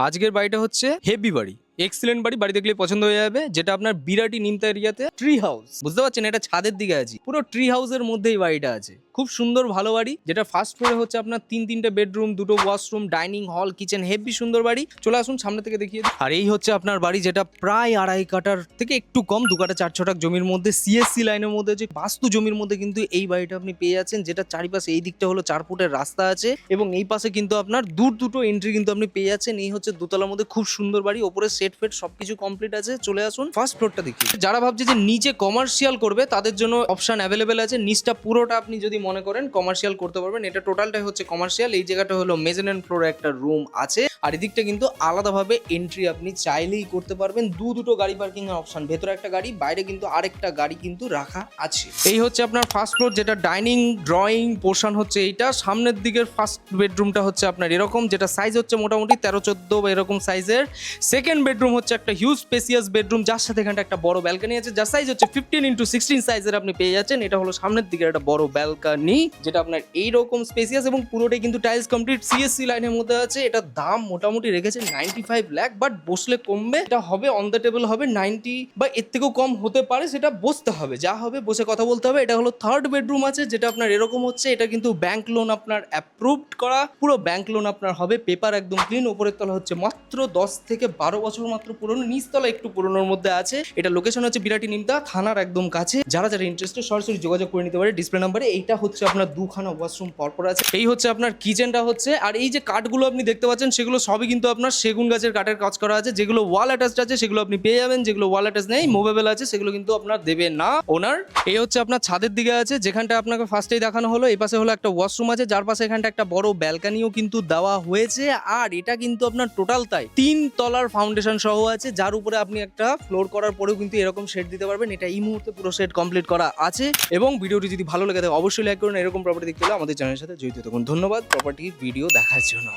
আজকের বাড়িটা হচ্ছে হেভি বাড়ি, এক্সিলেন্ট বাড়ি। বাড়ি দেখলে পছন্দ হয়ে যাবে, যেটা আপনার বিরাটি নিমতা এরিয়াতে ট্রি হাউস। বুঝতে পারছেন, এটা ছাদের দিকে আছে, পুরো ট্রি হাউসের মধ্যেই বাড়িটা আছে। খুব সুন্দর ভালো বাড়ি, যেটা ফার্স্ট ফ্লোরে হচ্ছে আপনার তিনটে বেডরুম, দুটো washroom, dining hall, kitchen, heavy সুন্দর বাড়ি। চলে আসুন সামনে থেকে দেখিয়ে দিই। আর এই হচ্ছে আপনার বাড়ি, যেটা প্রায় 2.5 কাঠার থেকে একটু কম, 2 কাঠা 4 ছটাক জমির মধ্যে, সিএসসি লাইনের মধ্যে, যে বাস্তু জমির মধ্যে কিন্তু এই বাড়িটা আপনি পেয়ে যাচ্ছেন। যেটা চারিপাশে এই দিকটা হলো 4 ফুটের রাস্তা আছে, এবং এই পাশে কিন্তু আপনার দুটো এন্ট্রি কিন্তু আপনি পেয়ে যাচ্ছেন। এই হচ্ছে দোতলার মধ্যে খুব সুন্দর বাড়ি, ওপরে সেট ফেট সবকিছু কমপ্লিট আছে। চলে আসুন ফার্স্ট ফ্লোরটা দেখি। যারা ভাবছে যে নিচে কমার্শিয়াল করবে, তাদের জন্য অপশন অ্যাভেলেবেল আছে। নিচটা পুরোটা আপনি যদি মনে করেন কমার্শিয়াল করতে পারবেন, এটা টোটালটাই হচ্ছে কমার্শিয়াল। এই জায়গাটা হলো মেজারেন্ট ফ্লোরে একটা রুম আছে, আর এদিকটা কিন্তু আলাদাভাবে এন্ট্রি আপনি চাইলেই করতে পারবেন। দুটো গাড়ি পার্কিং এর অপশন, ভেতরে একটা গাড়ি, বাইরে কিন্তু আরেকটা গাড়ি কিন্তু রাখা আছে। এই হচ্ছে আপনার ফার্স্ট ফ্লোর, যেটা ডাইনিং ড্রয়িং পোর্শন হচ্ছে এইটা। সামনের দিকের ফার্স্ট বেডরুমটা হচ্ছে আপনার এরকম, যেটা সাইজ হচ্ছে মোটামুটি 13-14 বা এরকম সাইজের। সেকেন্ড বেডরুম হচ্ছে একটা হিউজ স্পেসিয়াস বেডরুম, যার সাথে এখানটা একটা বড় ব্যালকনি আছে, যার সাইজ হচ্ছে 15x16 সাইজের আপনি পেয়ে যাচ্ছেন। এটা হলো সামনের দিকের একটা বড় ব্যালকনি, যেটা আপনার এইরকম স্পেসিয়াস এবং পুরোটাই কিন্তু টাইলস কমপ্লিট, সিএসসি লাইনের মধ্যে আছে। এটা দাম মোটামুটি রেখেছে 95 লাখ, বাট বসলে কমবে। এটা হবে অন দ্য টেবল হবে 90 বা এর থেকেও কম হতে পারে, সেটা বসতে হবে, যা হবে বসে কথা বলতে হবে। এটা হলো থার্ড বেডরুম আছে, যেটা আপনার এরকম হচ্ছে। এটা কিন্তু ব্যাংক লোন আপনার অ্যাপ্রুভড করা, পুরো ব্যাংক লোন আপনার হবে, পেপার একদম ক্লিন। উপরের তলা হচ্ছে মাত্র 10 থেকে 12 বছর মাত্র পুরনো, নিচতলা একটু পুরনোর মধ্যে আছে। এটা লোকেশন হচ্ছে বিরাটি নিমতা থানার একদম কাছে। যারা ইন্টারেস্টেড সরাসরি যোগাযোগ করে নিতে পারে ডিসপ্লে নাম্বারে। এইটা হচ্ছে আপনার 2খানা ওয়াশরুম পরপর আছে। এই হচ্ছে আপনার কিচেনটা হচ্ছে। আর এই যে কাঠগুলো আপনি দেখতে পাচ্ছেন, সেগুলো সবই কিন্তু আপনার সেগুন গাছের কাঠের কাজ করা আছে। যেগুলো ওয়াল অ্যাটাচড আছে সেগুলো আপনি পেয়ে যাবেন, যেগুলো ওয়াল অ্যাটাচ নেই, মুভেবল আছে, সেগুলো কিন্তু আপনার দেবে না ওনার। এই হচ্ছে আপনার ছাদের দিকে আছে, যেখানটা আপনাকে ফার্স্টেই দেখানো হলো। এই পাশে হলো একটা ওয়াশরুম আছে, যার পাশে এখানটা একটা বড় ব্যালকনিও কিন্তু দেওয়া হয়েছে। আর এটা কিন্তু আপনার টোটাল তাই 3 তলার ফাউন্ডেশন সহ আছে, যার উপরে আপনি একটা ফ্লোর করার পরেও কিন্তু এরকম শেড দিতে পারবেন। এটা এই মুহূর্তে পুরো সেট কমপ্লিট করা আছে। এবং ভিডিওটি যদি ভালো লাগে থাকে অবশ্যই লাইক করুন। এরকম প্রপার্টি দেখতে হলে আমাদের চ্যানেলের সাথে জড়িত থাকুন। ধন্যবাদ প্রপার্টি ভিডিও দেখার জন্য।